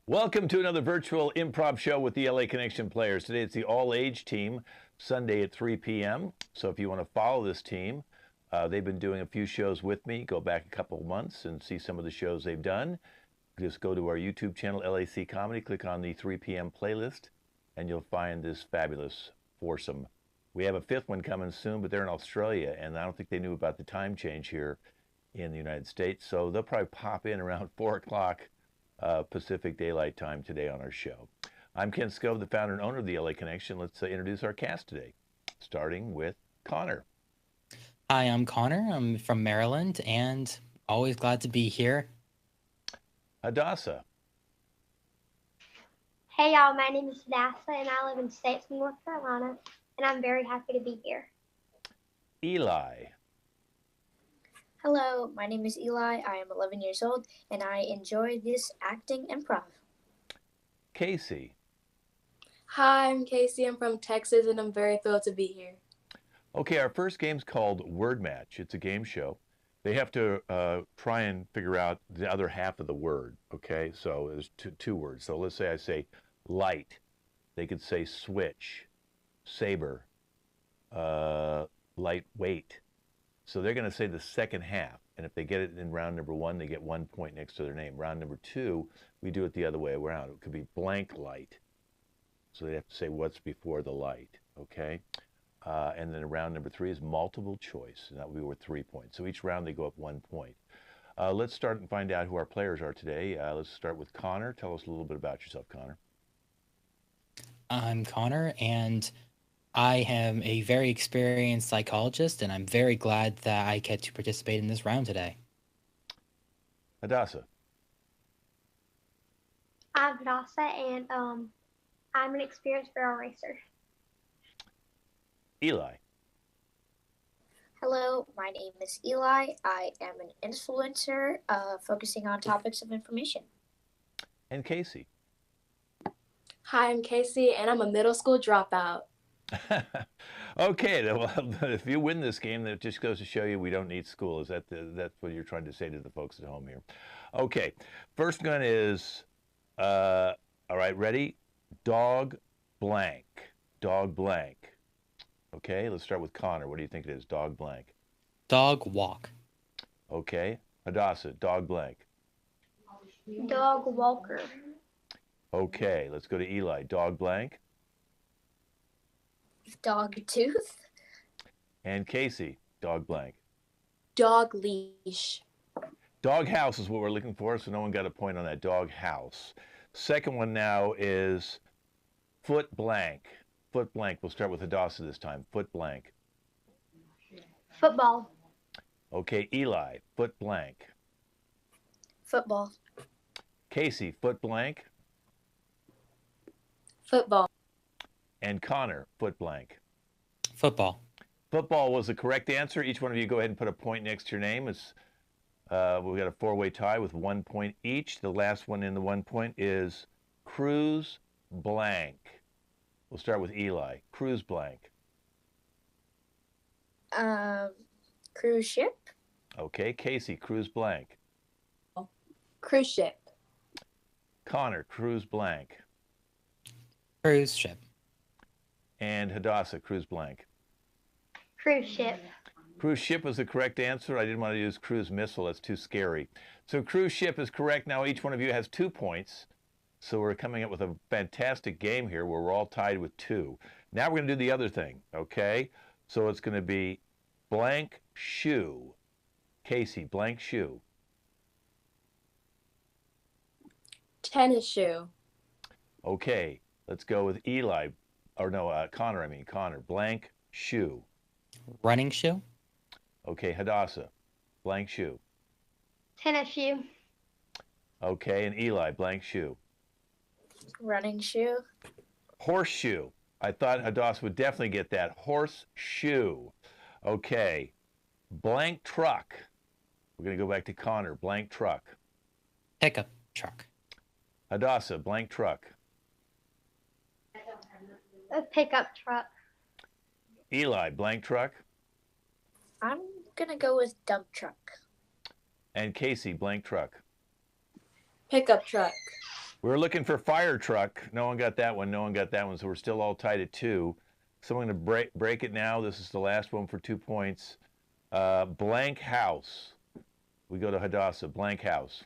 Welcome to another virtual improv show with the LA Connection players. Today it's the all-age team, Sunday at 3 p.m. So if you want to follow this team, they've been doing a few shows with me. Go back a couple of months and see some of the shows they've done. Just go to our YouTube channel, LAC Comedy, click on the 3 p.m. playlist, and you'll find this fabulous foursome. We have a fifth one coming soon, but they're in Australia, and I don't think they knew about the time change here in the United States. So they'll probably pop in around 4 o'clock Pacific Daylight Time today on our show. I'm Ken Scove, the founder and owner of the LA Connection. Let's introduce our cast today, starting with Connor. Hi, I'm Connor. I'm from Maryland and always glad to be here. Hadassah. Hey y'all, my name is Hadassah and I live in Statesville, North Carolina, and I'm very happy to be here. Eli. Hello, my name is Eli. I am 11 years old and I enjoy this acting improv. Casey. Hi, I'm Casey. I'm from Texas and I'm very thrilled to be here. Okay, our first game's called Word Match. It's a game show. They have to try and figure out the other half of the word, okay? So there's two words. So let's say I say light. They could say switch, saber, lightweight. So they're going to say the second half. And if they get it in round number one, they get 1 point next to their name. Round number two, we do it the other way around. It could be blank light. So they have to say what's before the light, okay? And then round number three is multiple choice, and that will be worth 3 points. So each round they go up 1 point. Let's start and find out who our players are today. Let's start with Connor. Tell us a little bit about yourself, Connor. I'm Connor, and I am a very experienced psychologist, and I'm very glad that I get to participate in this round today. Hadassah. I'm Hadassah and I'm an experienced barrel racer. Eli. Hello, my name is Eli. I am an influencer focusing on topics of information. And Casey. Hi, I'm Casey and I'm a middle school dropout. Okay, well, if you win this game, that just goes to show you we don't need school. Is that's what you're trying to say to the folks at home here? Okay, first one is, all right, ready? Dog blank. Dog blank. Okay, let's start with Connor. What do you think it is? Dog blank. Dog walk. Okay, Hadassah, dog blank. Dog walker. Okay, let's go to Eli. Dog blank. Dog tooth. And Casey, dog blank. Dog leash. Dog house is what we're looking for, so no one got a point on that. Dog house. Second one now is foot blank. Foot blank. We'll start with Hadassah this time. Foot blank. Football. Okay, Eli, foot blank. Football. Casey, foot blank. Football. And Connor, foot blank. Football. Football was the correct answer. Each one of you go ahead and put a point next to your name. We've got a four-way tie with 1 point each. The last one in the 1 point is cruise blank. We'll start with Eli. Cruise blank. Cruise ship. Okay, Casey, cruise blank. Cruise ship. Connor, cruise blank. Cruise ship. And Hadassah, cruise blank. Cruise ship. Cruise ship was the correct answer. I didn't want to use cruise missile. That's too scary. So cruise ship is correct. Now each one of you has 2 points. So we're coming up with a fantastic game here where we're all tied with 2. Now we're going to do the other thing, okay? So it's going to be blank shoe. Casey, blank shoe. Tennis shoe. Okay, let's go with Eli. Or no, Connor, Connor. Blank shoe. Running shoe. Okay, Hadassah. Blank shoe. Tennis shoe. Okay, and Eli, blank shoe. Running shoe. Horseshoe. I thought Hadassah would definitely get that. Horseshoe. Okay. Blank truck. We're going to go back to Connor. Blank truck. Pickup truck. Hadassah, blank truck. A pickup truck. Eli, blank truck. I'm gonna go with dump truck. And Casey, blank truck. Pickup truck. We're looking for fire truck. No one got that one. No one got that one. So we're still all tied at 2. So I'm going to break it now. This is the last one for 2 points. Blank house. We go to Hadassah. Blank house.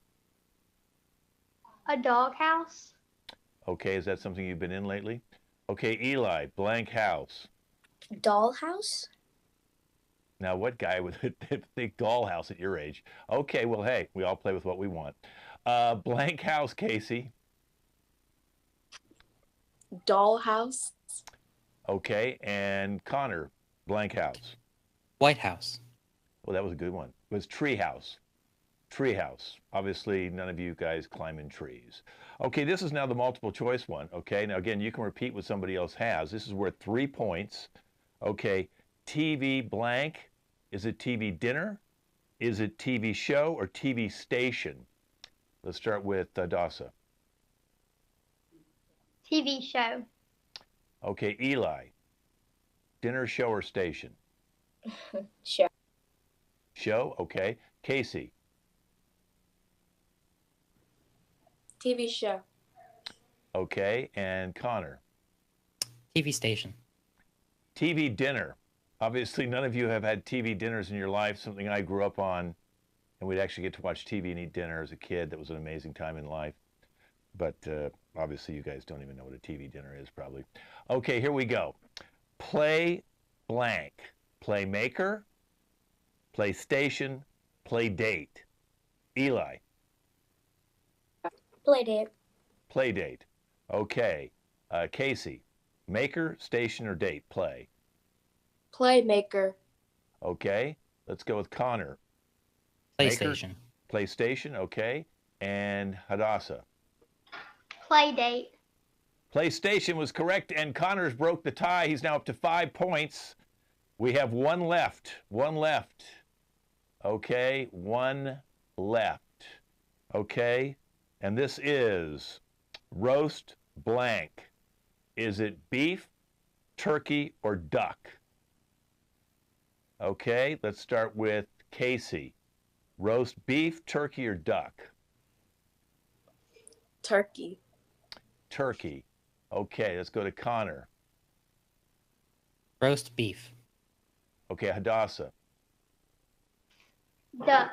A doghouse. Okay, is that something you've been in lately? Okay, Eli. Blank house. Dollhouse. Now, what guy would think dollhouse at your age? Okay, well, hey, we all play with what we want. Blank house, Casey. Dollhouse. Okay, and Connor. Blank house. White House. Well, that was a good one. It was treehouse. Treehouse. Obviously, none of you guys climb in trees. Okay, this is now the multiple choice one. Okay, now again, you can repeat what somebody else has. This is worth 3 points. Okay, TV blank. Is it TV dinner? Is it TV show or TV station? Let's start with Dasa. TV show. Okay, Eli. Dinner, show, or station? Show. Show, okay. Casey. TV show. Okay, and Connor. TV station. TV dinner. Obviously, none of you have had TV dinners in your life, something I grew up on, and we'd actually get to watch TV and eat dinner as a kid. That was an amazing time in life. But obviously, you guys don't even know what a TV dinner is, probably. Okay, here we go. Play blank. Playmaker, PlayStation, play date. Eli. Playdate. Play date. Okay. Casey. Maker, station, or date? Play. Playmaker. Okay. Let's go with Connor. PlayStation. Maker, PlayStation. Okay. And Hadassah. Play date. PlayStation was correct, and Connor's broke the tie. He's now up to 5 points. We have 1 left. 1 left. Okay. 1 left. Okay. And this is roast blank. Is it beef, turkey, or duck? Okay, let's start with Casey. Roast beef, turkey, or duck? Turkey. Turkey. Okay, let's go to Connor. Roast beef. Okay, Hadassah. Duck.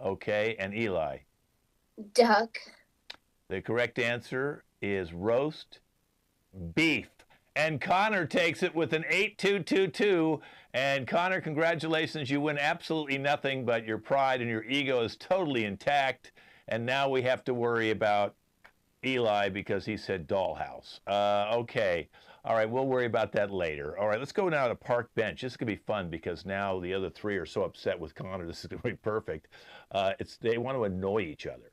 Okay, and Eli. Duck. The correct answer is roast beef. And Connor takes it with an 8-2-2-2. And Connor, congratulations. You win absolutely nothing, but your pride and your ego is totally intact. And now we have to worry about Eli because he said dollhouse. Okay. All right, we'll worry about that later. All right, let's go now to park bench. This is going to be fun because now the other 3 are so upset with Connor. This is going to be perfect. They want to annoy each other.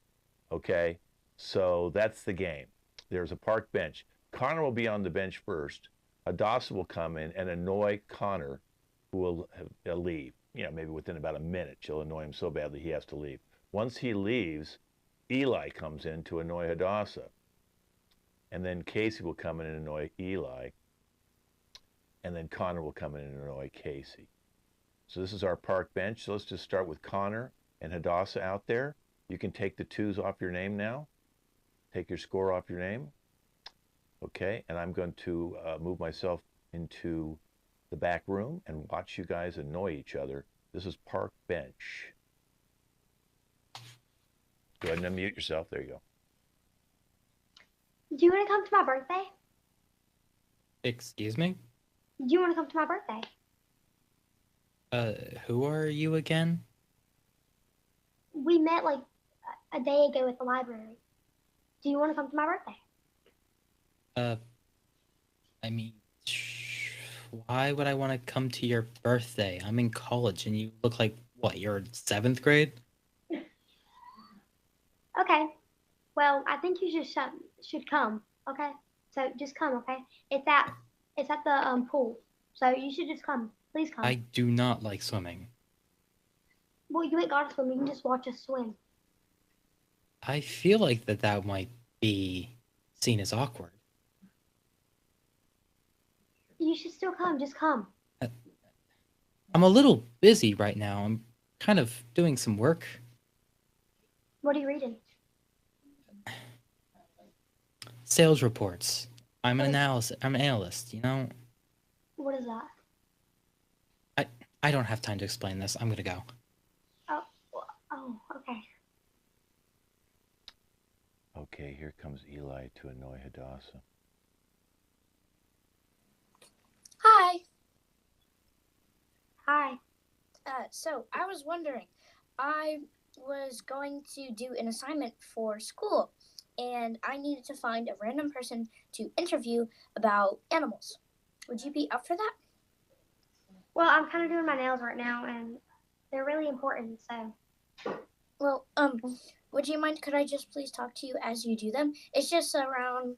Okay, so that's the game. There's a park bench. Connor will be on the bench first. Hadassah will come in and annoy Connor, who will leave. You know, maybe within about a minute, she'll annoy him so badly he has to leave. Once he leaves, Eli comes in to annoy Hadassah. And then Casey will come in and annoy Eli. And then Connor will come in and annoy Casey. So this is our park bench. So let's just start with Connor and Hadassah out there. You can take the 2s off your name now. Take your score off your name. Okay, and I'm going to move myself into the back room and watch you guys annoy each other. This is park bench. Go ahead and unmute yourself. There you go. Do you want to come to my birthday? Excuse me? Do you want to come to my birthday? Who are you again? We met like a day ago at the library. Do you want to come to my birthday? I mean, why would I want to come to your birthday? I'm in college and you look like, what, you're in 7th grade? Okay. Well, I think you should come. Okay. So just come. Okay. It's at the pool. So you should just come. Please come. I do not like swimming. Well, you ain't got to swim. You can just watch us swim. I feel like that might be seen as awkward. You should still come. Just come. I'm a little busy right now. I'm kind of doing some work. What are you reading? sales reports. I'm an analyst, you know? What is that? I don't have time to explain this. I'm gonna go. Oh, okay. Okay, here comes Eli to annoy Hadassah. Hi. Hi. So I was wondering, I was going to do an assignment for school, and I needed to find a random person to interview about animals. Would you be up for that? Well, I'm kind of doing my nails right now, and they're really important, so. Well, would you mind? Could I just please talk to you as you do them? It's just around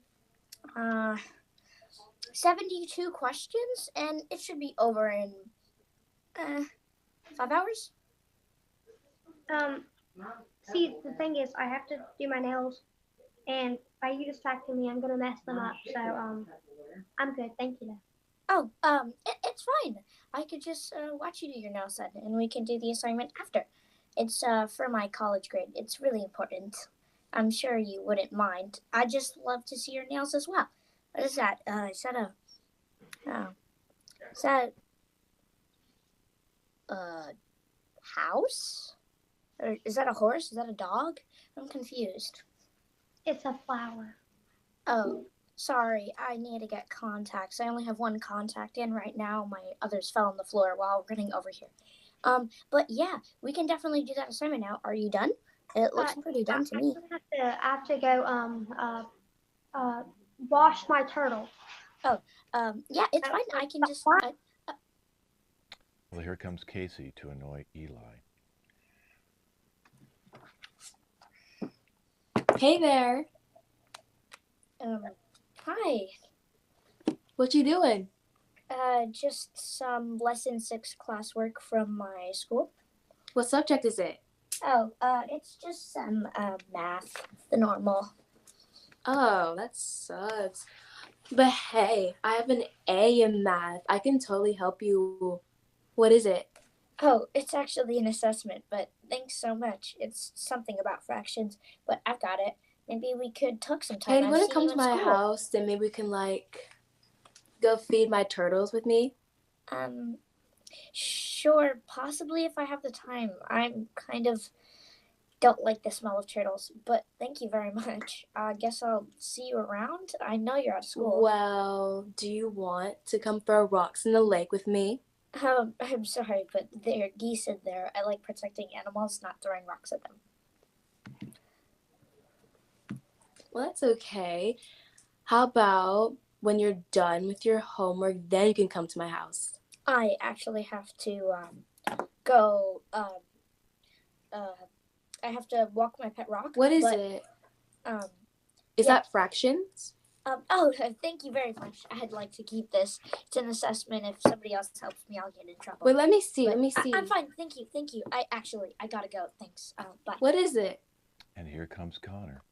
72 questions, and it should be over in 5 hours. See, the thing is, I have to do my nails, and by you distracting me, I'm gonna mess them up. So, I'm good. Thank you. Oh, it's fine. I could just watch you do your nails then, and we can do the assignment after. It's for my college grade. It's really important. I'm sure you wouldn't mind. I just love to see your nails as well. What is that? Is that a house? Or is that a horse? Is that a dog? I'm confused. It's a flower. Oh, sorry. I need to get contacts. I only have one contact in right now. My others fell on the floor while running over here. But yeah, we can definitely do that assignment now. Are you done? It looks pretty done to me. I have to go wash my turtle. Yeah, it's fine. I can just. Well, here comes Casey to annoy Eli. Hey there. Hi. What you doing? Just some lesson 6 classwork from my school. What subject is it? Oh, it's just some math, the normal. Oh, that sucks. But hey, I have an A in math. I can totally help you. What is it? Oh, it's actually an assessment, but thanks so much. It's something about fractions, but I've got it. Maybe we could talk sometime. Hey, do you want to come to my house and maybe we can go feed my turtles with me? Sure, possibly if I have the time. I'm kind of don't like the smell of turtles, but thank you very much. I guess I'll see you around. I know you're out of school. Well, do you want to come throw rocks in the lake with me? I'm sorry, but there are geese in there. I like protecting animals, not throwing rocks at them. Well, that's okay. How about when you're done with your homework, then you can come to my house? I actually have to go. I have to walk my pet rock. What is it? Is that fractions? Thank you very much. I'd like to keep this. It's an assessment. If somebody else helps me, I'll get in trouble. Wait, let me see. I'm fine. Thank you. I gotta go. Thanks. Bye. What is it? And here comes Connor.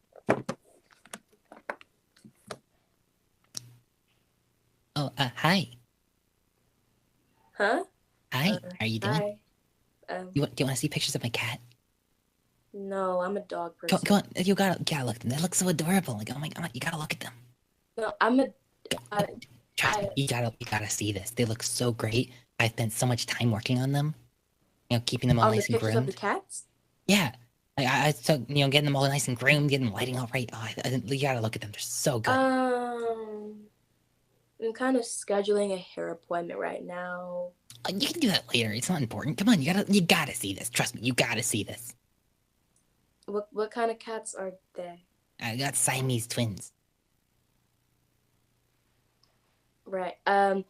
Oh, hi. Huh? Hi. How are you doing? Hi. Do you want to see pictures of my cat? No, I'm a dog person. Go on. You gotta look at them. They look so adorable. Like, oh my god, you gotta look at them. No, I'm a. Trust me, you gotta see this. They look so great. I spent so much time working on them. You know, keeping them all nice and groomed. On the pictures of the cats? Yeah. I so getting them all nice and groomed, getting them lighting all right. Oh, you gotta look at them. They're so good. I'm kind of scheduling a hair appointment right now. You can do that later. It's not important. Come on, you gotta see this. Trust me, you gotta see this. What kind of cats are they? I got Siamese twins. Right. I'm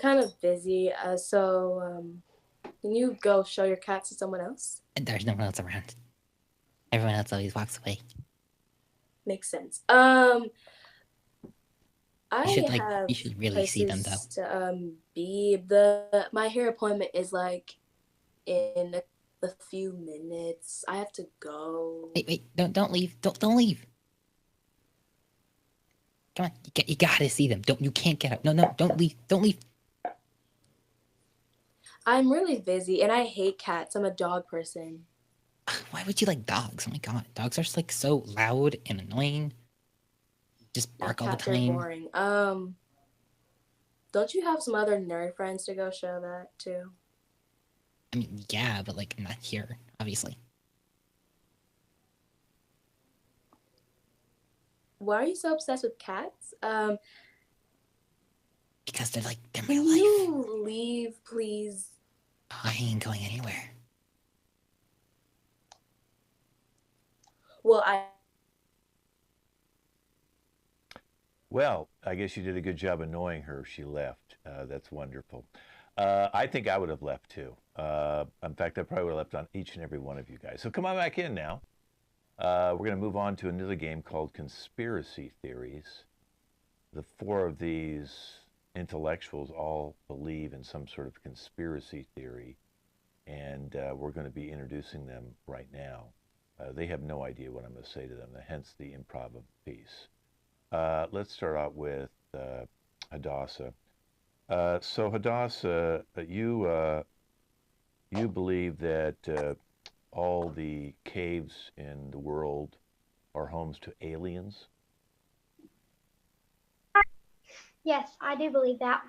kind of busy. So can you go show your cats to someone else? There's no one else around. Everyone else always walks away. Makes sense. You should really see them though. My hair appointment is in a few minutes. I have to go. Wait! Don't leave! Don't leave! Come on, you gotta see them. You can't get up. No, don't leave! Don't leave! I'm really busy, and I hate cats. I'm a dog person. Why would you like dogs? Oh my god, dogs are just so loud and annoying. just Yeah, bark all the cats are time. boring. Don't you have some other nerd friends to go show that to? I mean, yeah, but like not here, obviously. Why are you so obsessed with cats? Because they're my Can life. you leave, please? I ain't going anywhere. Well, Well, I guess you did a good job annoying her if she left. That's wonderful. I think I would have left too. In fact, I probably would have left on each and every one of you guys. So come on back in now. We're going to move on to another game called Conspiracy Theories. The four of these intellectuals all believe in some sort of conspiracy theory, and we're going to be introducing them right now. They have no idea what I'm going to say to them, hence the improv of the piece. Let's start out with Hadassah. So Hadassah, you believe that all the caves in the world are homes to aliens? Yes, I do believe that.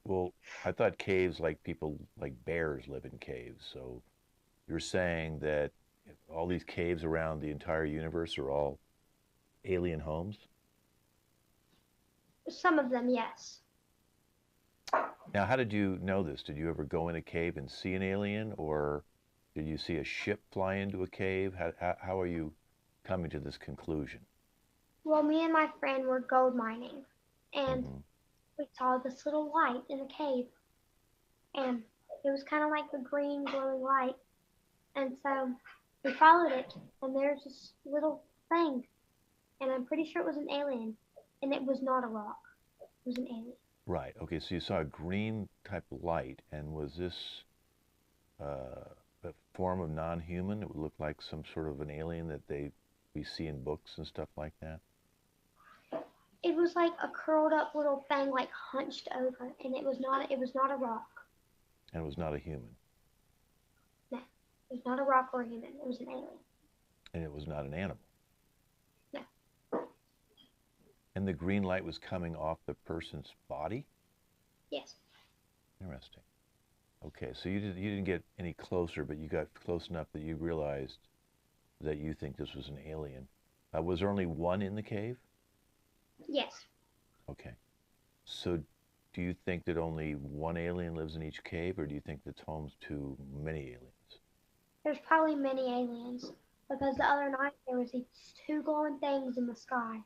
Well, I thought caves like people like bears live in caves. So you're saying that all these caves around the entire universe are all alien homes? Some of them, yes. Now, how did you know this? Did you ever go in a cave and see an alien, or did you see a ship fly into a cave? How are you coming to this conclusion? Well, me and my friend were gold mining, and Hmm. we saw this little light in the cave, and it was kind of like a green glowing light. And so we followed it, and there's this little thing, and I'm pretty sure it was an alien, and it was not a rock. It was an alien. Right. Okay. So you saw a green type of light, and was this a form of non-human? It would look like some sort of an alien that we see in books and stuff like that. It was like a curled up little thing, like hunched over, and it was not. It was not a rock. And it was not a human, No, it was not a rock or a human. It was an alien. and it was not an animal. No. And the green light was coming off the person's body? Yes. Interesting. Okay, so you didn't get any closer, but you got close enough that you realized that you think this was an alien. Was there only one in the cave? Yes. Okay. So do you think that only one alien lives in each cave, or do you think that's home to many aliens? There's probably many aliens because the other night there was these two glowing things in the sky,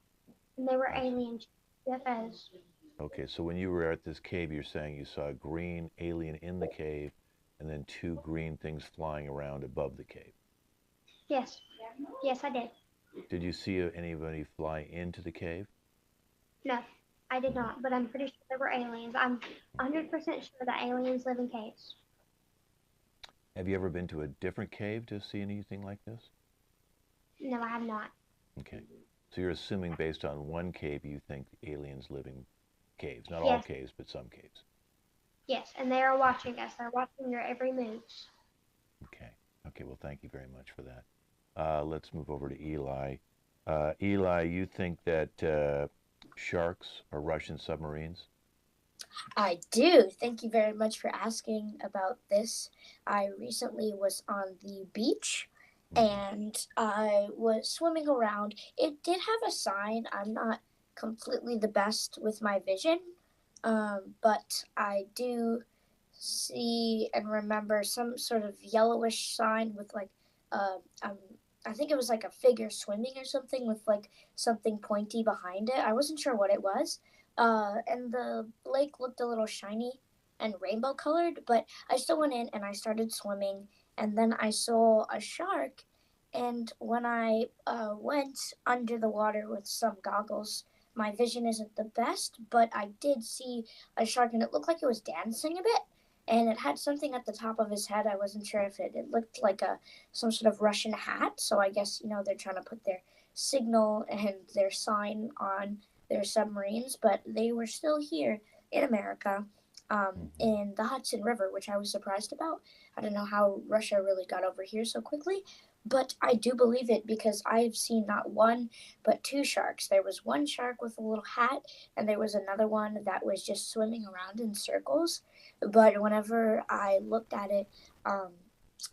and they were I see. alien UFOs. Okay, so when you were at this cave, you're saying you saw a green alien in the cave and then two green things flying around above the cave. Yes. Yes, I did. Did you see anybody fly into the cave? No, I did not, but I'm pretty sure they were aliens. I'm 100% sure that aliens live in caves. Have you ever been to a different cave to see anything like this? No, I have not. Okay. So you're assuming based on one cave you think aliens live in caves. Not all Yes. caves, but some caves. Yes, and they are watching us. They're watching your every move. Okay. Okay, well, thank you very much for that. Let's move over to Eli. Eli, you think that sharks are Russian submarines? I do. Thank you very much for asking about this. I recently was on the beach and I was swimming around. It did have a sign. I'm not completely the best with my vision, but I do see and remember some sort of yellowish sign with like, uh, um, I think it was like a figure swimming or something with like something pointy behind it. I wasn't sure what it was. And the lake looked a little shiny and rainbow colored, but I still went in and I started swimming. And then I saw a shark. And when I went under the water with some goggles, my vision isn't the best, but I did see a shark and it looked like it was dancing a bit. And it had something at the top of his head. I wasn't sure if it looked like some sort of Russian hat. So I guess, they're trying to put their signal and their sign on their submarines, but they were still here in America, in the Hudson River, which I was surprised about. I don't know how Russia really got over here so quickly, But I do believe it because I've seen not one but two sharks. There was one shark with a little hat, and there was another one that was just swimming around in circles. But whenever I looked at it, um,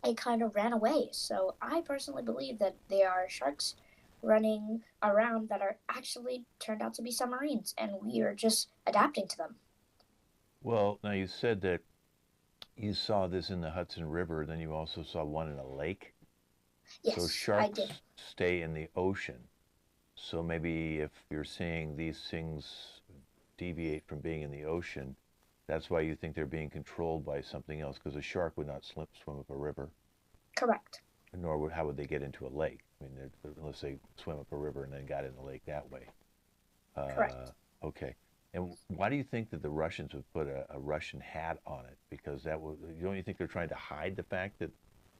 it kind of ran away. So I personally believe that they are sharks running around that are actually turned out to be submarines, and we are just adapting to them. Well, now you said that you saw this in the Hudson River, then you also saw one in a lake. So Yes, I did. sharks stay in the ocean. So maybe if you're seeing these things deviate from being in the ocean, that's why you think they're being controlled by something else, because a shark would not swim up a river, Correct. nor would how would they get into a lake? I mean, unless they swim up a river and then got in the lake that way. Uh, Correct. okay. And why do you think that the Russians would put a Russian hat on it? Because that would, don't you think they're trying to hide the fact that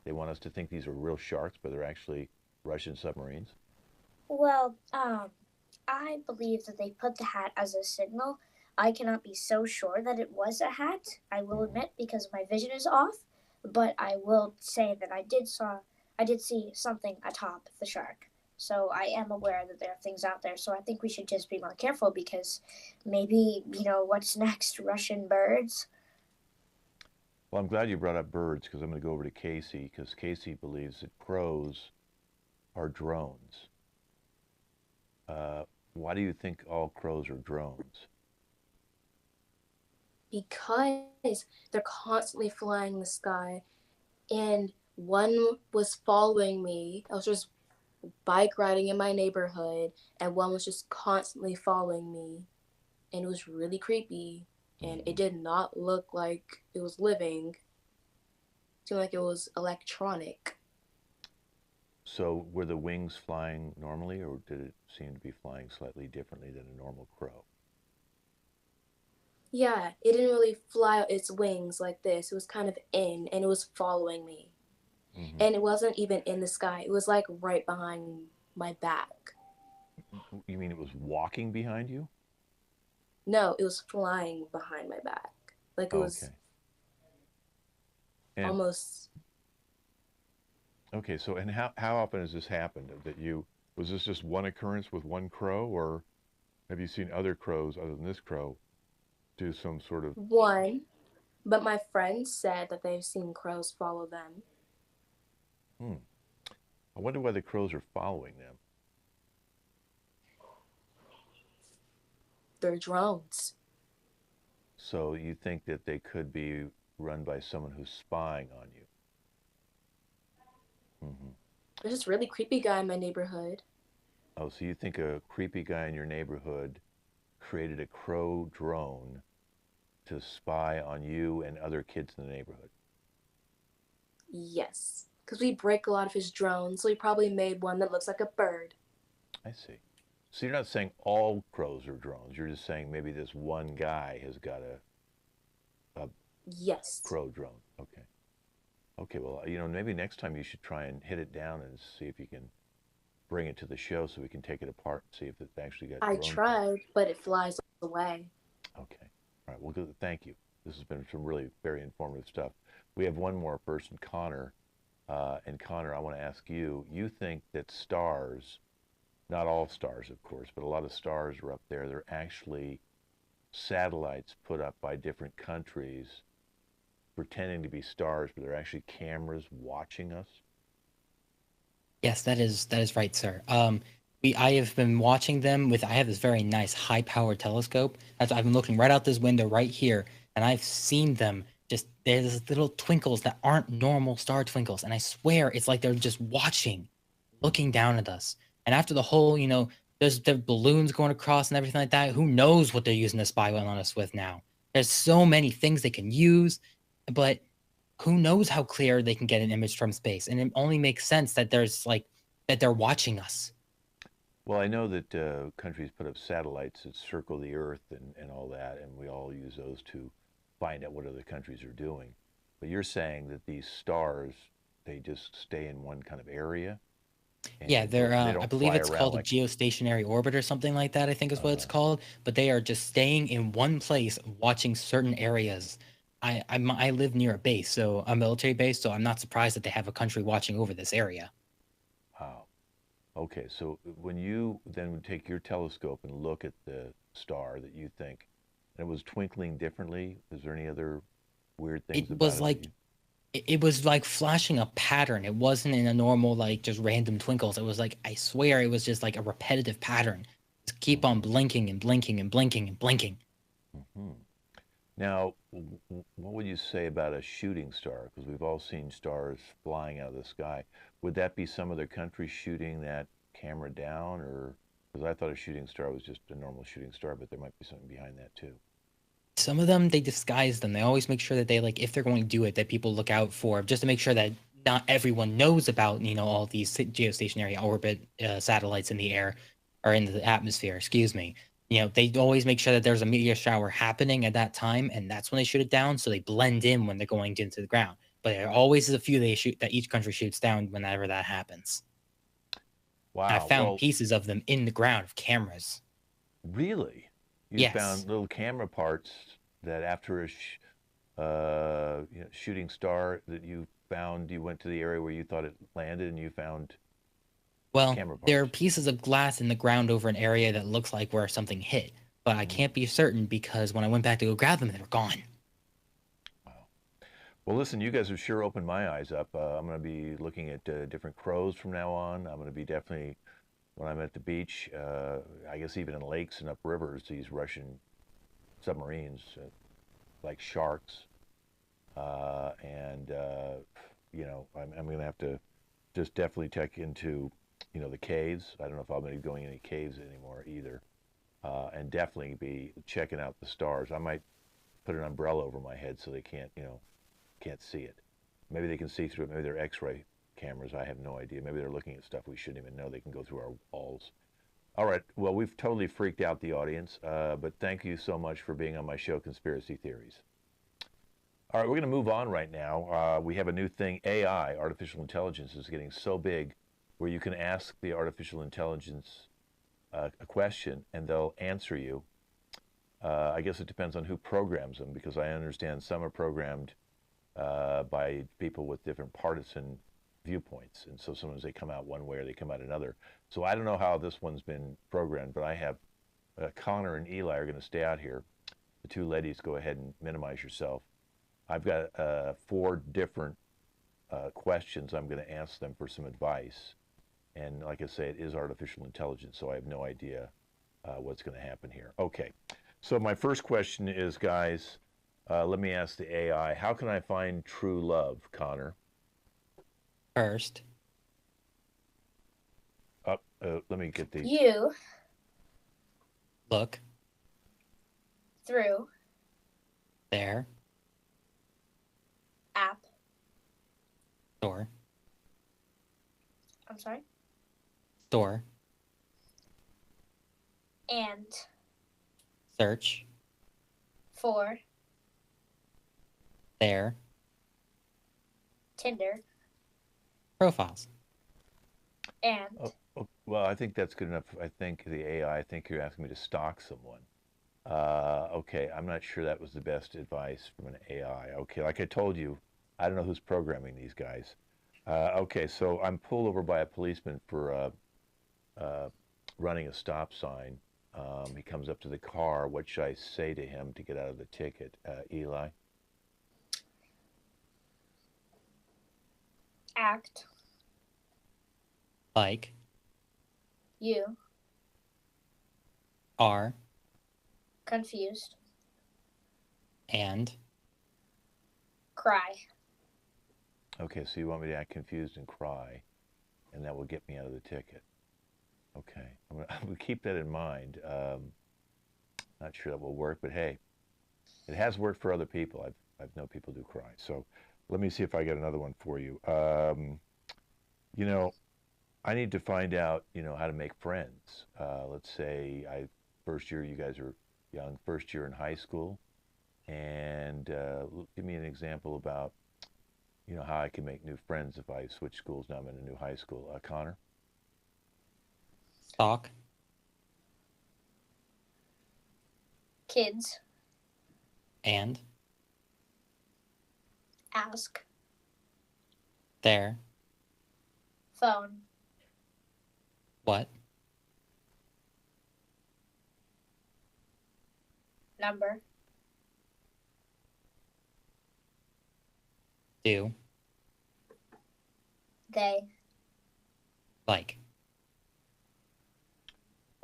they want us to think these are real sharks, but they're actually Russian submarines? Well, I believe that they put the hat as a signal. I cannot be so sure that it was a hat, I will Hmm. admit, because my vision is off, but I will say that I did see something atop the shark. So I am aware that there are things out there. So I think we should just be more careful because maybe, what's next? Russian birds? Well, I'm glad you brought up birds because I'm going to go over to Casey because Casey believes that crows are drones. Uh, why do you think all crows are drones? Because they're constantly flying in the sky, and one was following me. I was just bike riding in my neighborhood, and one was just constantly following me, and it was really creepy, and it Hmm. did not look like it was living. It seemed like it was electronic. So were the wings flying normally, or did it seem to be flying slightly differently than a normal crow? Yeah, it didn't really fly out its wings like this. It was kind of in, and it was following me. Hmm. And it wasn't even in the sky. It was like right behind my back. You mean it was walking behind you? No, it was flying behind my back. Like it was Okay. And almost. okay, so and how often has this happened that you was this just one occurrence with one crow, or have you seen other crows other than this crow do some sort of One, but my friends said that they've seen crows follow them. hmm. I wonder why the crows are following them. They're drones. So you think that they could be run by someone who's spying on you? Hmm. There's this really creepy guy in my neighborhood. Oh, so you think a creepy guy in your neighborhood created a crow drone to spy on you and other kids in the neighborhood? Yes. Because we break a lot of his drones, so he probably made one that looks like a bird. I see. So you're not saying all crows are drones. You're just saying maybe this one guy has got a Yes. crow drone. Okay. Okay, well, maybe next time you should try and hit it down and see if you can bring it to the show so we can take it apart and see if it actually got I drone parts. tried, but it flies away. Okay. All right. Well, good. Thank you. This has been some really very informative stuff. We have one more person, Connor. And Connor, I want to ask you, you think that stars, not all stars, of course, but a lot of stars are up there. They're actually satellites put up by different countries pretending to be stars, but they're actually cameras watching us. Yes, that is right, sir. I have been watching them with. I have this very nice high-powered telescope. That's I've been looking right out this window right here, and I've seen them. Just there's little twinkles that aren't normal star twinkles, and I swear it's like they're just watching, looking Hmm. down at us. And after the whole, there's the balloons going across and everything like that. Who knows what they're using to spy on us with now? There's so many things they can use, but who knows how clear they can get an image from space? And it only makes sense that that they're watching us. Well, I know that countries put up satellites that circle the Earth and all that, and we all use those to find out what other countries are doing. But you're saying that these stars, they just stay in one kind of area Yeah, and they're. they I don't believe fly it's around called a like, geostationary orbit or something like that. I think is what it's uh, called. But they are just staying in one place, watching certain areas. I live near a base, so a military base, so I'm not surprised that they have a country watching over this area. Okay, so when you then would take your telescope and look at the star that you think, and it was twinkling differently, is there any other weird things It about was it that like you? it was like flashing a pattern. It wasn't in a normal like just random twinkles. It was like I swear it was just like a repetitive pattern. Just keep on Hmm. blinking and blinking and blinking and blinking. Hmm. Now, what would you say about a shooting star? Because we've all seen stars flying out of the sky. Would that be some other country shooting that camera down, or because I thought a shooting star was just a normal shooting star, but there might be something behind that too. Some of them they disguise them. They always make sure that they like if they're going to do it that people look out for just to make sure that not everyone knows about all these geostationary orbit satellites in the air or in the atmosphere. Excuse me. They always make sure that there's a meteor shower happening at that time, and that's when they shoot it down, so they blend in when they're going into the ground. But there always is a few they shoot that each country shoots down whenever that happens. And I Wow. found Well, pieces of them in the ground of cameras. really, you Yes. found little camera parts that after a shooting star that you found, you went to the area where you thought it landed, and you found Well, camera there are parts. pieces of glass in the ground over an area that looks like where something hit, but I Mm, can't be certain because when I went back to go grab them, they were gone. wow. Well, listen, you guys have sure opened my eyes up. I'm going to be looking at different crows from now on. I'm going to be definitely, when I'm at the beach, I guess even in lakes and up rivers, these Russian submarines, like sharks. And, I'm going to have to just definitely check into, the caves. I don't know if I'm going to be going any caves anymore either. And definitely be checking out the stars. I might put an umbrella over my head so they can't see it. Maybe they can see through it. Maybe they're X-ray cameras. I have no idea. Maybe they're looking at stuff we shouldn't even know. They can go through our walls. All right. Well, we've totally freaked out the audience, but thank you so much for being on my show, Conspiracy Theories. All right, we're going to move on right now. We have a new thing, AI, artificial intelligence, is getting so big where you can ask the artificial intelligence a question and they'll answer you. I guess it depends on who programs them because I understand some are programmed by people with different partisan viewpoints. And so sometimes they come out one way or they come out another. So I don't know how this one's been programmed, but I have Connor and Eli are going to stay out here. The two ladies, go ahead and minimize yourself. I've got four different questions I'm going to ask them for some advice. And like I say, it is artificial intelligence, so I have no idea what's going to happen here. Okay, so my first question is, guys, let me ask the AI, how can I find true love, Connor? First, Let me get the, You, look through, there, app, store, I'm sorry, store, and search, for, there, Tinder, profiles. and well, I think that's good enough. I think the AI, I think you're asking me to stalk someone. Okay, I'm not sure that was the best advice from an AI. Okay, like I told you, I don't know who's programming these guys. Okay, so I'm pulled over by a policeman for running a stop sign. He comes up to the car. What should I say to him to get out of the ticket, Eli? act, Like, you, are, confused, and cry, Okay, so you want me to act confused and cry, and that will get me out of the ticket. Okay, I'm gonna keep that in mind. Not sure that will work, but hey, it has worked for other people. I've known people do cry. So let me see if I get another one for you. You know, I need to find out, how to make friends. Let's say first year, you guys are young, first year in high school, and give me an example about, how I can make new friends if I switch schools now I'm in a new high school. Connor? stalk, kids, and ask, there, phone, What? Number. Do. They. Like.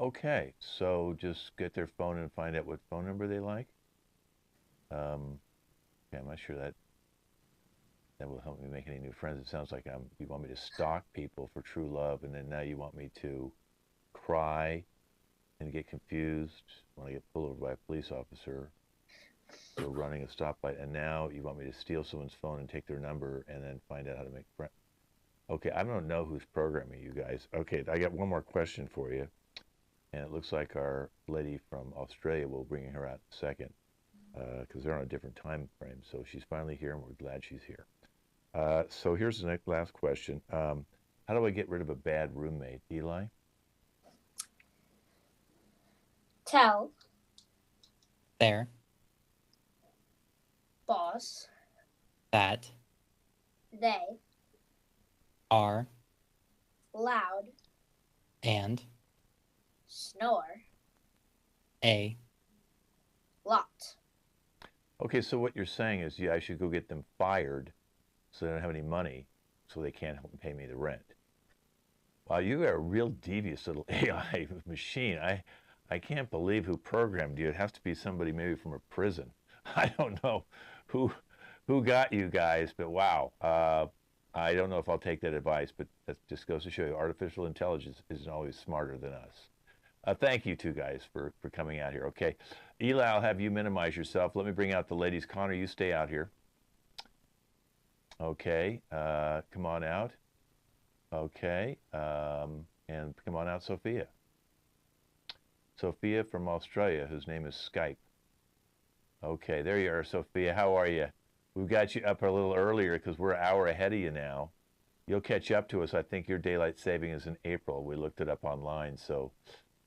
Okay, so just get their phone and find out what phone number they like. Okay, I'm not sure that will help me make any new friends. It sounds like you want me to stalk people for true love, and then now you want me to cry and get confused when I get pulled over by a police officer for running a stoplight, and now you want me to steal someone's phone and take their number and then find out how to make friends. Okay, I don't know who's programming you guys. Okay, I got one more question for you. And it looks like our lady from Australia, will bring her out in a second, because they're on a different time frame. So she's finally here, and we're glad she's here. So here's the last question. How do I get rid of a bad roommate, Eli? Tell. There. Boss. That. They. Are. Loud. And. Snore. A. Lot. Okay, so what you're saying is, yeah, I should go get them fired so they don't have any money, so they can't help pay me the rent. Wow, you are a real devious little AI machine. I can't believe who programmed you. It has to be somebody maybe from a prison. I don't know who got you guys, but wow. I don't know if I'll take that advice, but that just goes to show you artificial intelligence isn't always smarter than us. Thank you two guys for coming out here. Okay, Eli, I'll have you minimize yourself. Let me bring out the ladies. Connor, you stay out here. Okay, come on out. Okay, and come on out, Sophia. Sophia from Australia, whose name is Skype. Okay, there you are, Sophia. How are you? We've got you up a little earlier because we're an hour ahead of you now. You'll catch up to us. I think your daylight saving is in April. We looked it up online, so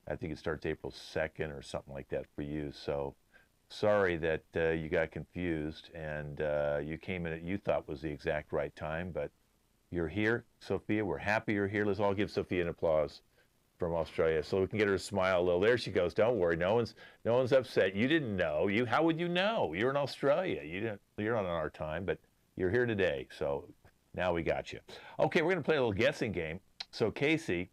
I think it starts April 2nd or something like that for you. So sorry that you got confused and you came in at you thought was the exact right time, but you're here, Sophia. We're happy you're here. Let's all give Sophia an applause from Australia so we can get her to smile a little. There she goes. Don't worry. No one's upset. You didn't know. How would you know? You're in Australia. You're not on our time, but you're here today. So now we got you. Okay, we're going to play a little guessing game. So Casey,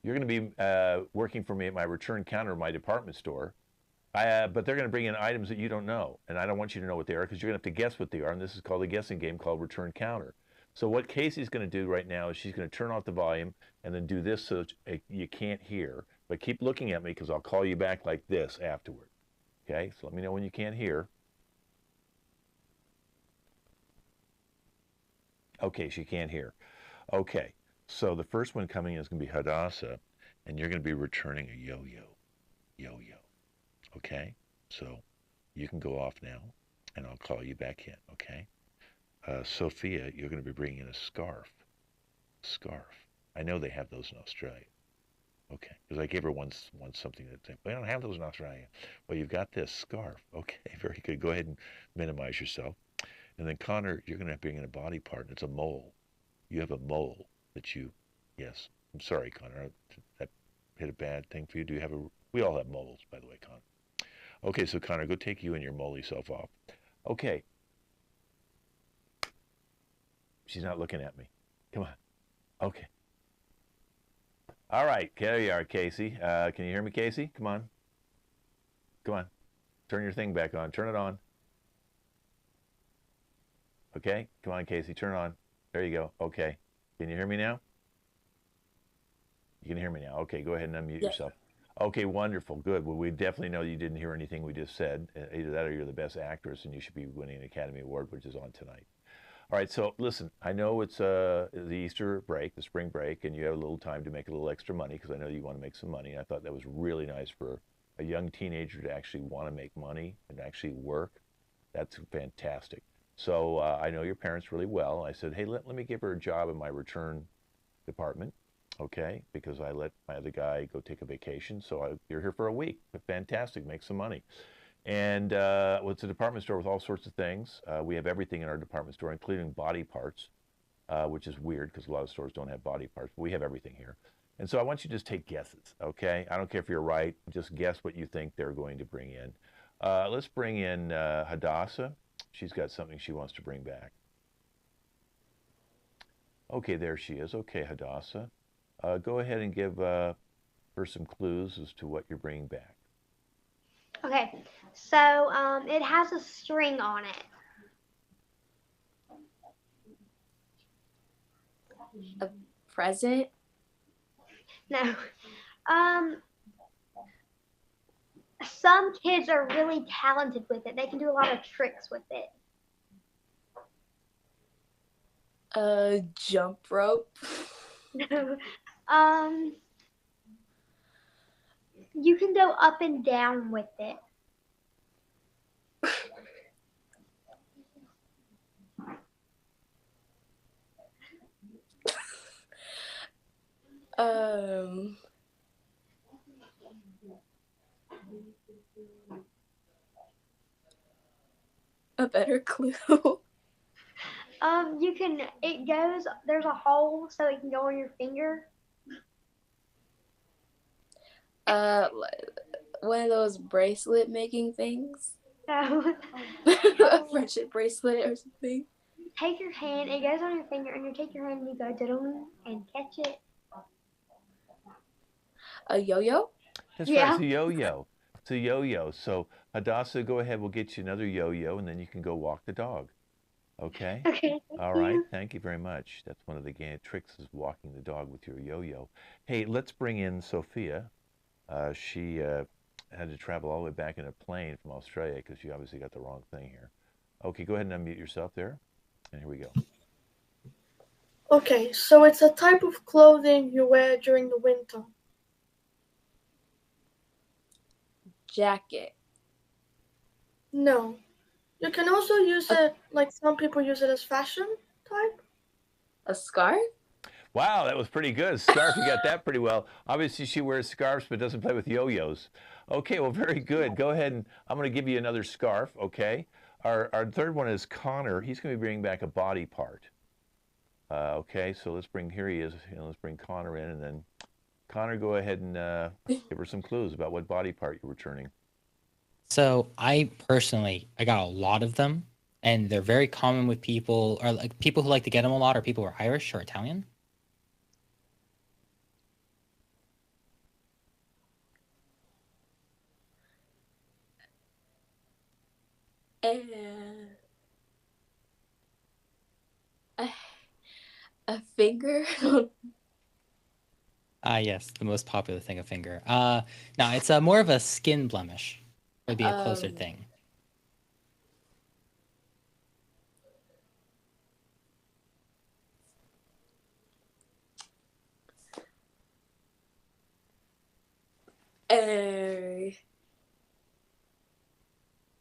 you're going to be working for me at my return counter of my department store. But they're going to bring in items that you don't know. And I don't want you to know what they are because you're going to have to guess what they are. And this is called a guessing game called return counter. So what Casey's going to do right now is she's going to turn off the volume and then do this so that you can't hear. But keep looking at me because I'll call you back like this afterward. Okay? So let me know when you can't hear. Okay, she can't hear. Okay. So the first one coming in is going to be Hadassah, and you're going to be returning a yo-yo. Yo-yo. Okay? So you can go off now, and I'll call you back in, okay? Sophia, you're going to be bringing in a scarf. Scarf. I know they have those in Australia. Okay, because I gave her once something that they don't have those in Australia. Well, you've got this scarf. Okay, very good. Go ahead and minimize yourself. And then Connor, you're going to bring in a body part. It's a mole. You have a mole that you. Yes, I'm sorry, Connor. That hit a bad thing for you. Do you have a? We all have moles, by the way, Connor. Okay, so Connor, go take you and your moley self off. Okay. She's not looking at me. Come on. Okay. All right. There you are, Casey. Can you hear me, Casey? Come on. Come on. Turn your thing back on. Turn it on. Okay. Come on, Casey. Turn it on. There you go. Okay. Can you hear me now? You can hear me now. Okay. Go ahead and unmute yourself. Okay. Wonderful. Good. Well, we definitely know you didn't hear anything we just said. Either that or you're the best actress and you should be winning an Academy Award, which is on tonight. All right, so listen, I know it's the Easter break, the spring break, and you have a little time to make a little extra money because I know you want to make some money. I thought that was really nice for a young teenager to actually want to make money and actually work. That's fantastic. So I know your parents really well. I said, hey, let me give her a job in my return department, okay, because I let my other guy go take a vacation. So you're here for a week. Fantastic, make some money. And well, it's a department store with all sorts of things. We have everything in our department store, including body parts, which is weird because a lot of stores don't have body parts. But we have everything here. And so I want you to just take guesses, okay? I don't care if you're right. Just guess what you think they're going to bring in. Let's bring in Hadassah. She's got something she wants to bring back. Okay, there she is. Okay, Hadassah. Go ahead and give her some clues as to what you're bringing back. Okay, so it has a string on it. A present? No. Some kids are really talented with it. They can do a lot of tricks with it. A jump rope? No. You can go up and down with it. A better clue. There's a hole so it can go on your finger. One of those bracelet making things. So A friendship bracelet or something. take your hand, it goes on your finger, and you take your hand and you go diddle and catch it. A yo-yo? That's Yeah. right, it's a yo-yo. It's a yo-yo. So Hadassah, go ahead. We'll get you another yo-yo, and then you can go walk the dog. Okay? Okay. All right. Thank you very much. That's one of the tricks is walking the dog with your yo-yo. Hey, let's bring in Sophia. She had to travel all the way back in a plane from Australia because she obviously got the wrong thing here. Okay, go ahead and unmute yourself there. And here we go. Okay, so it's a type of clothing you wear during the winter. Jacket. No. You can also use it, like some people use it as fashion type. A scarf? Wow, that was pretty good. Scarf, you got that pretty well. Obviously, she wears scarves but doesn't play with yo-yos. Okay, well, very good. Go ahead and I'm going to give you another scarf, okay? Our third one is Connor. He's going to be bringing back a body part. Okay, so here he is. Let's bring Connor in, and then Connor, go ahead and give her some clues about what body part you're returning. So I got a lot of them, and they're very common with people, or like people who like to get them a lot, or people who are Irish or Italian. A finger? Yes, the most popular thing, a finger. No, it's more of a skin blemish. Would be a closer thing.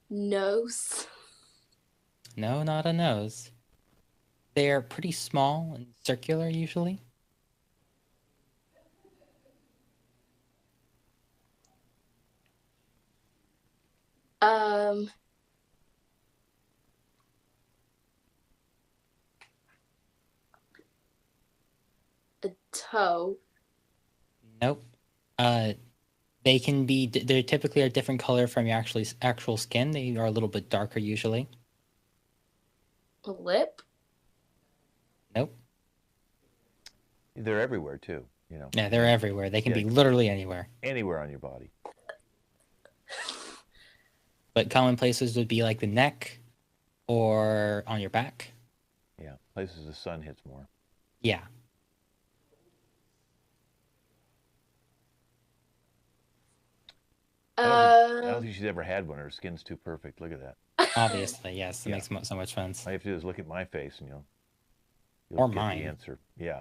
Nose? No, not a nose. They're pretty small and circular usually. A toe? Nope. They can be. They're typically a different color from your actual skin. They are a little bit darker usually. A lip? Nope. They're everywhere too, you know. Yeah, they're everywhere. They can Yeah. be literally anywhere. Anywhere on your body. But common places would be like the neck or on your back. Yeah, places the sun hits more. Yeah. I don't think she's ever had one. Her skin's too perfect. Look at that. Obviously, yes. It Yeah. makes so much sense. All you have to do is look at my face and you'll Or get mine. the answer. Yeah.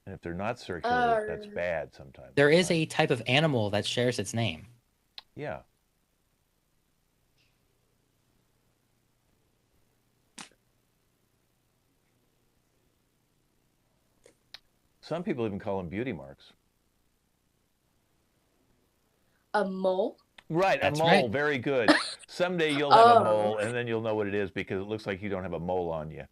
And if they're not circular, that's bad sometimes. There is a type of animal that shares its name. Yeah. Some people even call them beauty marks. A mole? Right, That's a mole. right. Very good. Someday you'll have a Oh, mole, and then you'll know what it is because it looks like you don't have a mole on you.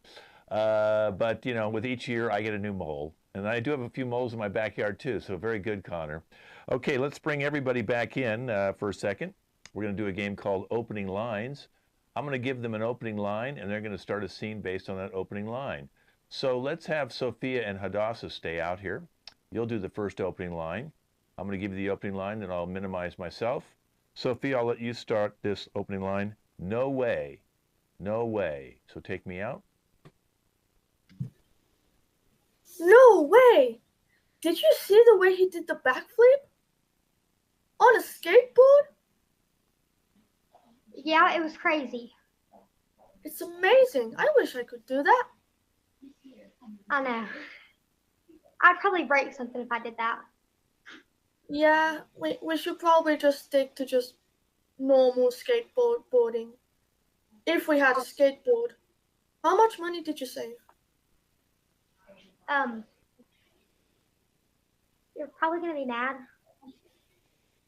But you know, with each year, I get a new mole, and I do have a few moles in my backyard too. So very good, Connor. Okay, let's bring everybody back in for a second. We're going to do a game called Opening Lines. I'm going to give them an opening line, and they're going to start a scene based on that opening line. So let's have Sophia and Hadassah stay out here. You'll do the first opening line. I'm going to give you the opening line, then I'll minimize myself. Sophia, I'll let you start this opening line. No way. No way. So take me out. No way! Did you see the way he did the backflip? On a skateboard? Yeah, it was crazy. It's amazing. I wish I could do that. I know. I'd probably break something if I did that. Yeah, we should probably just stick to just normal skateboarding. If we had a skateboard. How much money did you save? You're probably gonna be mad.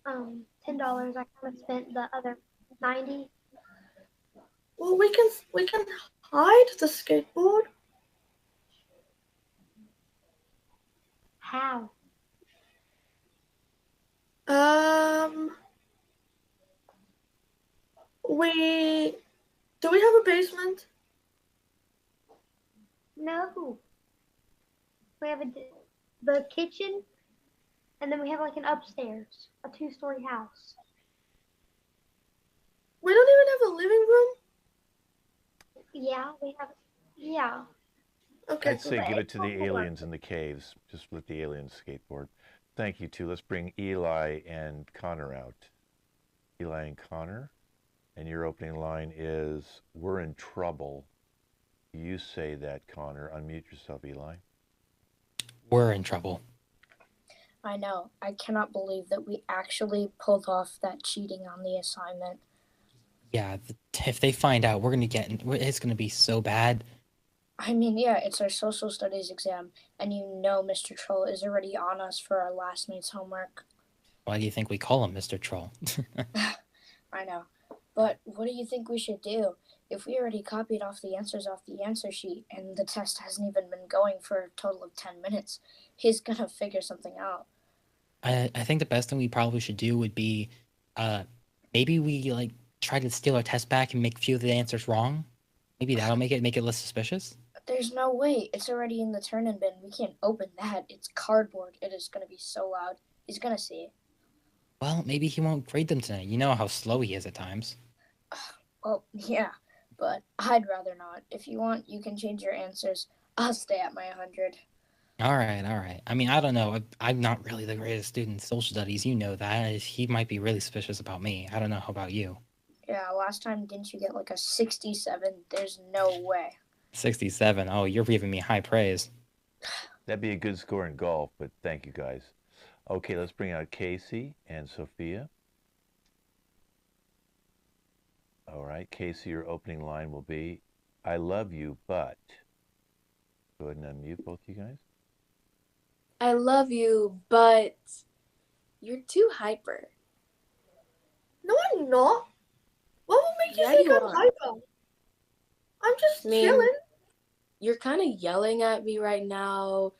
$10. I kind of spent the other 90. Well, we can hide the skateboard. How? Do we have a basement? No. We have the kitchen, and then we have like an upstairs, a 2-story house. We don't even have a living room? Yeah, we have. Yeah. Okay. I'd say give it to the aliens in the caves. Just let the aliens skateboard. Thank you, too. Let's bring Eli and Connor out. Eli and Connor. And your opening line is, "We're in trouble." You say that, Connor. Unmute yourself, Eli. We're in trouble. I know. I cannot believe that we actually pulled off that cheating on the assignment. Yeah, if they find out, it's gonna be so bad. I mean, yeah, it's our social studies exam, and you know Mr. Troll is already on us for our last night's homework. Why do you think we call him Mr. Troll? I know. But what do you think we should do? If we already copied off the answers off the answer sheet, and the test hasn't even been going for a total of 10 minutes, he's gonna figure something out. I think the best thing we probably should do would be, maybe we like try to steal our test back and make a few of the answers wrong. Maybe that'll make it less suspicious. There's no way. It's already in the turn-in bin. We can't open that. It's cardboard. It is gonna be so loud. He's gonna see it. Well, maybe he won't grade them tonight. You know how slow he is at times. Well, yeah, but I'd rather not. If you want, you can change your answers. I'll stay at my 100. All right. I mean, I don't know. I'm not really the greatest student in social studies. You know that. He might be really suspicious about me. I don't know. How about you? Yeah, last time didn't you get like a 67? There's no way. 67. Oh, you're giving me high praise. That'd be a good score in golf, but thank you, guys. Okay, let's bring out Casey and Sophia. All right, Casey, your opening line will be, "I love you, but..." Go ahead and unmute both you guys. I love you, but you're too hyper. No, I'm not. What will make you Yeah, think you I'm are. hyper? I'm just chilling. You're kind of yelling at me right now.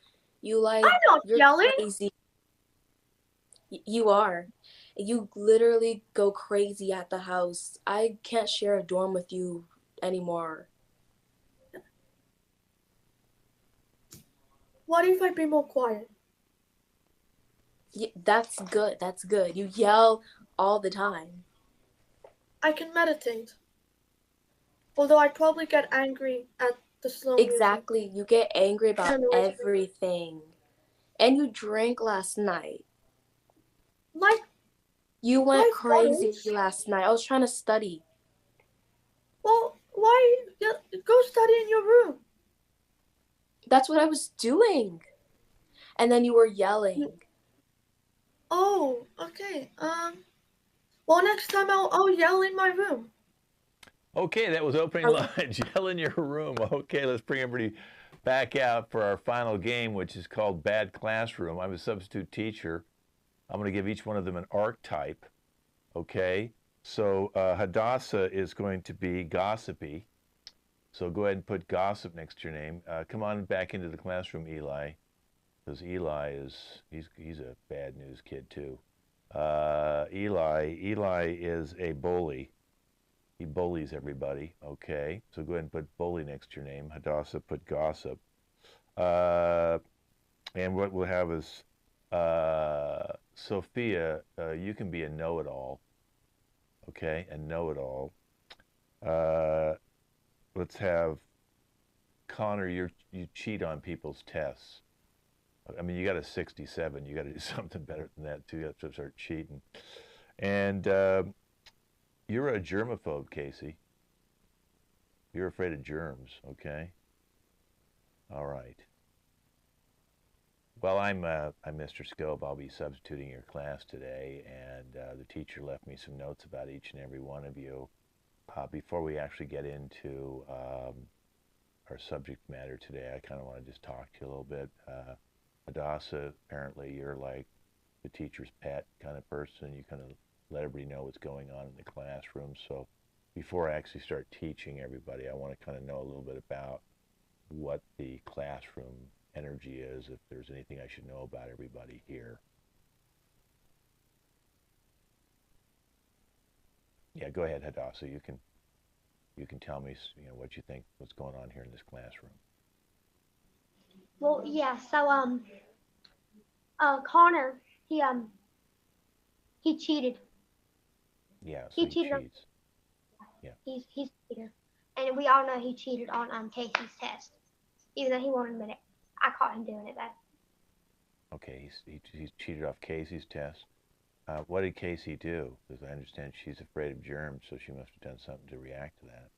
I'm not you're yelling. crazy. You are. You literally go crazy at the house. I can't share a dorm with you anymore. What if I be more quiet? Yeah, that's good. That's good. You yell all the time. I can meditate. Although I probably get angry at the slow Exactly. You get angry about That annoys me. everything. And you drank last night. music. You went My crazy friends? last night. I was trying to study. Well, why go study in your room? That's what I was doing. And then you were yelling. Oh, okay. Well, next time I'll yell in my room. Okay, that was opening lines. Yell in your room. Okay, let's bring everybody back out for our final game, which is called Bad Classroom. I'm a substitute teacher. I'm going to give each one of them an archetype. Okay, so Hadassah is going to be gossipy. So go ahead and put gossip next to your name. Come on back into the classroom, Eli, because Eli is he's a bad news kid too. Eli is a bully. He bullies everybody. Okay, so go ahead and put bully next to your name. Hadassah, put gossip. Uh, and what we'll have is Sophia. You can be a know-it-all. Okay, a know-it-all. Uh, let's have Connor. You cheat on people's tests. I mean, you got a 67. You got to do something better than that too. You have to start cheating. And you're a germaphobe, Casey. You're afraid of germs. Okay. All right. Well, I'm Mr. Scope. I'll be substituting your class today, and the teacher left me some notes about each and every one of you. Before we actually get into our subject matter today, I kind of want to just talk to you a little bit. Hadassah, apparently you're like the teacher's pet kind of person. You kind of let everybody know what's going on in the classroom. So before I actually start teaching everybody, I want to kind of know a little bit about what the classroom energy is, if there's anything I should know about everybody here. Yeah, go ahead, Hadassah. You can tell me, what you think, what's going on here in this classroom. Well, yeah. So Connor, he cheated. Yeah, so He he cheated on. cheats. Yeah. He's a cheater, and we all know he cheated on Casey's test, even though he won't admit it. I caught him doing it though. Okay, he's cheated off Casey's test. What did Casey do? Because I understand she's afraid of germs, so she must have done something to react to that.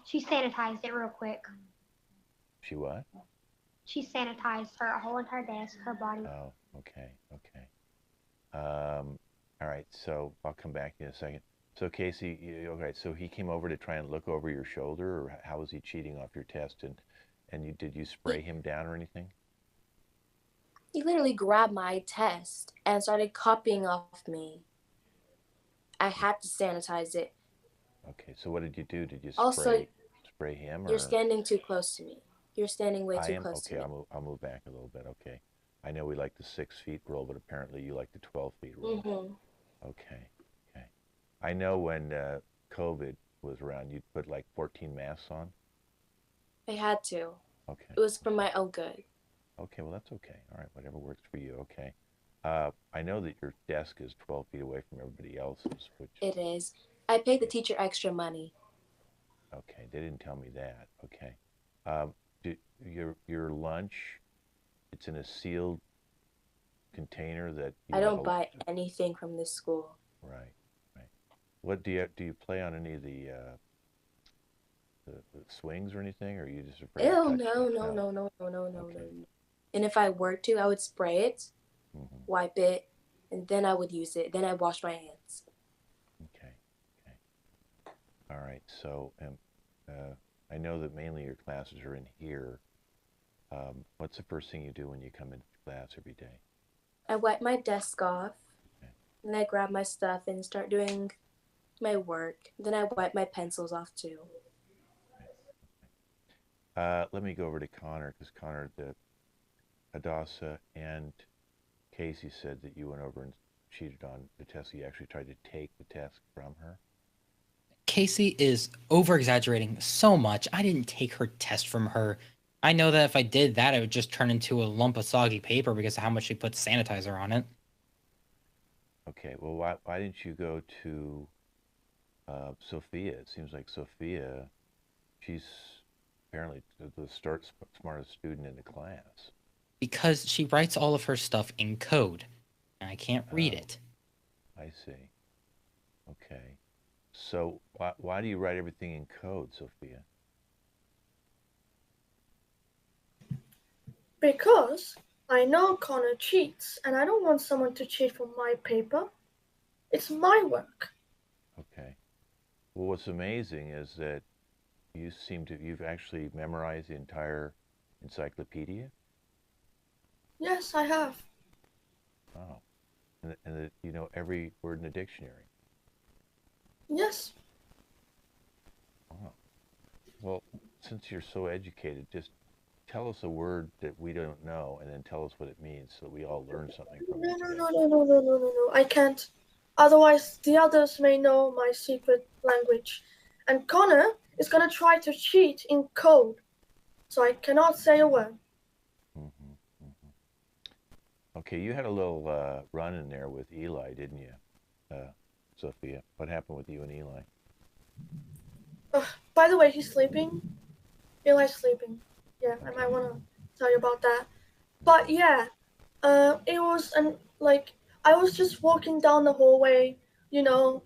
She sanitized it real quick. She what? She sanitized her whole entire desk, her body. Oh, okay. All right, so I'll come back to you in a second. So Casey, okay, so he came over to try and look over your shoulder, or how was he cheating off your test? And did you spray him down or anything? He literally grabbed my test and started copying off me. I had to sanitize it. Okay, so what did you do? Did you Also, spray him, or? you're standing too close to me. You're standing way I too am close okay. to me. I'll move back a little bit. Okay, I know we like the 6 feet rule, but apparently you like the 12 feet rule. Okay. I know when COVID was around, you'd put like 14 masks on. I had to. Okay. It was for my own good. Okay, well that's okay. All right, whatever works for you. Okay. I know that your desk is 12 feet away from everybody else's, which. It is. I paid the teacher extra money. Okay, they didn't tell me that. Okay. Your lunch, it's in a sealed container that you I don't buy anything from this school. Right. What do you play on any of the swings or anything, or are you just afraid to touch it? No. And if I were to, I would spray it, wipe it, and then I would use it. Then I wash my hands. Okay. All right. So, I know that mainly your classes are in here. What's the first thing you do when you come into class every day? I wipe my desk off, and I grab my stuff and start doing my work. Then I wipe my pencils off too. Let me go over to Connor, because Connor, Hadassah and Casey said that you went over and cheated on the test. You actually tried to take the test from her. Casey is over-exaggerating so much. I didn't take her test from her. I know that if I did that, it would just turn into a lump of soggy paper because of how much she put sanitizer on it. Okay, well, why didn't you go to Sophia? It seems like Sophia, she's apparently the smartest student in the class. Because she writes all of her stuff in code, and I can't read it. I see. Okay. So why do you write everything in code, Sophia? Because I know Connor cheats, and I don't want someone to cheat from my paper. It's my work. Okay. Well, what's amazing is that you've actually memorized the entire encyclopedia? Yes, I have. Oh. and that you know every word in the dictionary. Yes. Wow. Well, since you're so educated, just tell us a word that we don't know, and then tell us what it means, so that we all learn something from No, it no, today. no, no, no, no, no, no, no. I can't. Otherwise, the others may know my secret language. And Connor is gonna try to cheat in code. So I cannot say a word. Hmm. Hmm. Okay, you had a little run in there with Eli, didn't you, Sophia? What happened with you and Eli? By the way, he's sleeping. Eli's sleeping. Yeah, I Okay. might wanna tell you about that. But yeah, it was like I was just walking down the hallway, you know,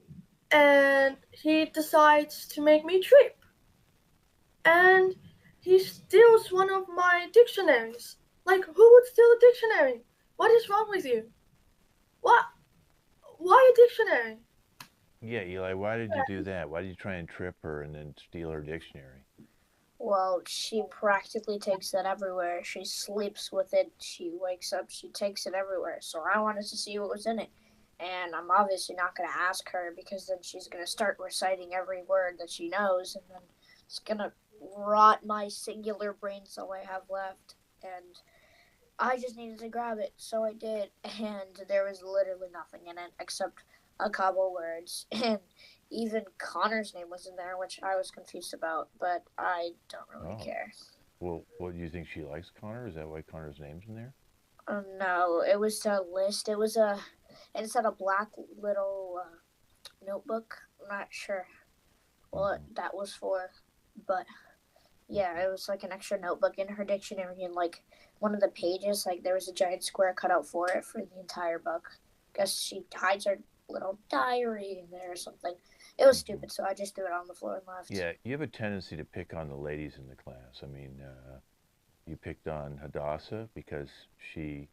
and he decides to make me trip, and he steals one of my dictionaries. Like, who would steal a dictionary? What is wrong with you? What? Why a dictionary? Yeah, Eli, why did you do that? Why did you try and trip her and then steal her dictionary? Well, she practically takes it everywhere. She sleeps with it. She wakes up. She takes it everywhere. So I wanted to see what was in it. And I'm obviously not going to ask her because then she's going to start reciting every word that she knows. And then it's going to rot my singular brain cell I have left. And I just needed to grab it. So I did. And there was literally nothing in it except a couple words. And even Connor's name was in there, which I was confused about, but I don't really Oh, care. well, what do you think she likes Connor? Is that why Connor's name's in there? Oh no, it was a list. And it's had a black little notebook. I'm not sure what Hmm. that was for, but yeah, it was like an extra notebook in her dictionary, and like one of the pages, like there was a giant square cut out for it for the entire book. Guess she hides her little diary in there or something. It was Hmm. stupid, so I just threw it on the floor and left. Yeah, you have a tendency to pick on the ladies in the class. I mean, you picked on Hadassah because she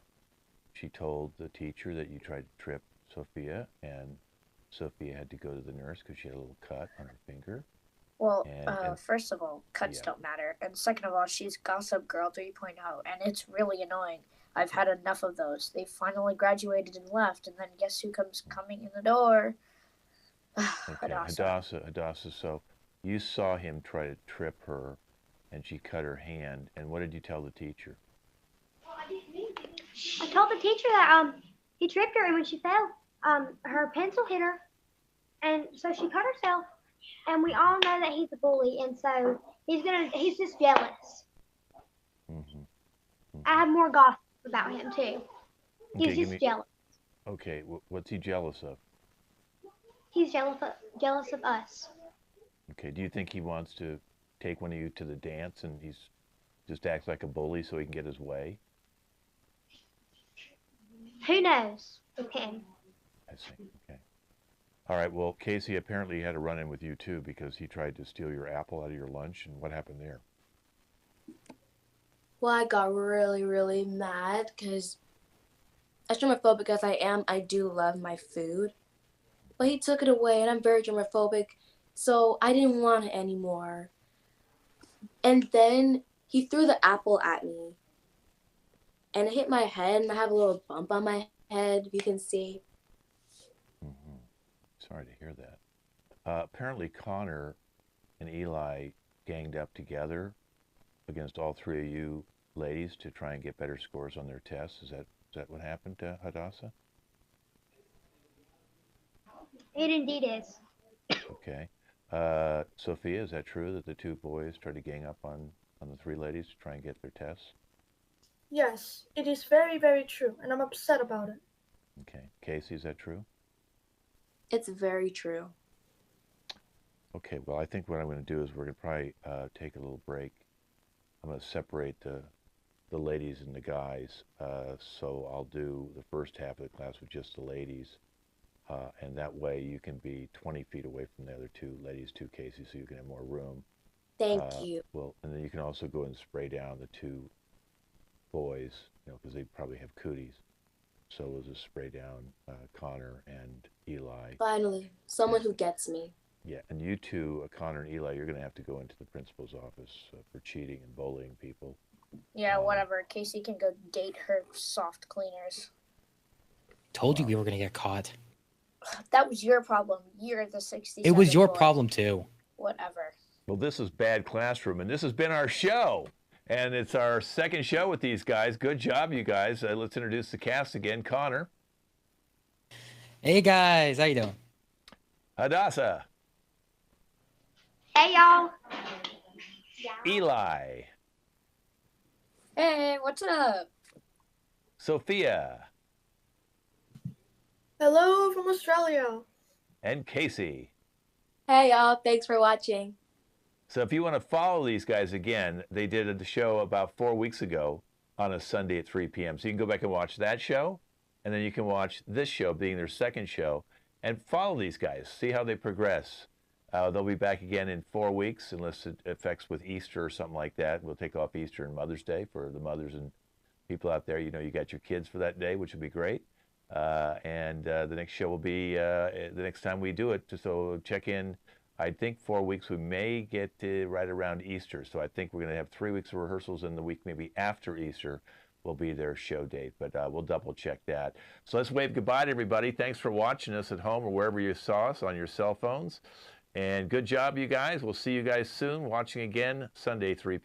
told the teacher that you tried to trip Sophia, and Sophia had to go to the nurse because she had a little cut on her finger. Well, And first of all, cuts yeah, don't matter, and second of all, she's Gossip Girl 3.0, and it's really annoying. I've had enough of those. They finally graduated and left, and then guess who comes coming in the door? okay, Hadassah. Hadassah. So you saw him try to trip her, and she cut her hand. And what did you tell the teacher? I told the teacher that he tripped her, and when she fell, her pencil hit her, and so she cut herself. And we all know that he's a bully, and so he's just jealous. Hmm. I Hmm. have more gossip about him too. He's Okay, give just me. jealous. Okay, what's he jealous of? He's jealous of us. Okay, do you think he wants to take one of you to the dance, and he's just acts like a bully so he can get his way? Who knows with him? I see. Okay. All right. Well, Casey apparently had a run-in with you too because he tried to steal your apple out of your lunch. And what happened there? Well, I got really, really mad because as germophobic as I am, I do love my food. But he took it away, and I'm very germophobic, so I didn't want it anymore. And then he threw the apple at me, and it hit my head, and I have a little bump on my head, if you can see. Hmm. Sorry to hear that. Apparently, Connor and Eli ganged up together against all three of you ladies to try and get better scores on their tests. Is that what happened to Hadassah? It indeed is. Okay. Sophia, is that true that the two boys tried to gang up on the three ladies to try and get their tests? Yes, it is very, very true, and I'm upset about it. Okay. Casey, is that true? It's very true. Okay. Well, I think what I'm going to do is we're going to probably take a little break. I'm going to separate the ladies and the guys. So I'll do the first half of the class with just the ladies. And that way you can be 20 feet away from the other two ladies, two Casey, so you can have more room. Thank you. Well, and then you can also go and spray down the two boys, because they probably have cooties. So we'll just spray down Connor and Eli. Finally, someone And who gets me. yeah, and you two, Connor and Eli, you're going to have to go into the principal's office for cheating and bullying people. Yeah, whatever. Casey can go date her soft cleaners. Told you we were gonna get caught. That was your problem. You're the 67. It was your boy. problem too. Whatever. Well, this is Bad Classroom, and this has been our show. And it's our second show with these guys. Good job, you guys. Let's introduce the cast again. Connor. Hey guys, how you doing? Hadassah. Hey, y'all. Eli. Hey, what's up? Sophia. Hello from Australia. And Casey. Hey y'all, thanks for watching. So if you want to follow these guys again, they did the show about 4 weeks ago on a Sunday at 3 p.m. So you can go back and watch that show, and then you can watch this show being their second show, and follow these guys, see how they progress. They'll be back again in 4 weeks, unless it affects with Easter or something like that. We'll take off Easter and Mother's Day for the mothers and people out there. You know, you got your kids for that day, which would be great. And the next show will be the next time we do it. So check in. I think 4 weeks. We may get to right around Easter. So I think we're going to have 3 weeks of rehearsals, and the week maybe after Easter will be their show date. But we'll double check that. So let's wave goodbye to everybody. Thanks for watching us at home or wherever you saw us on your cell phones. And good job, you guys. We'll see you guys soon. Watching again Sunday, 3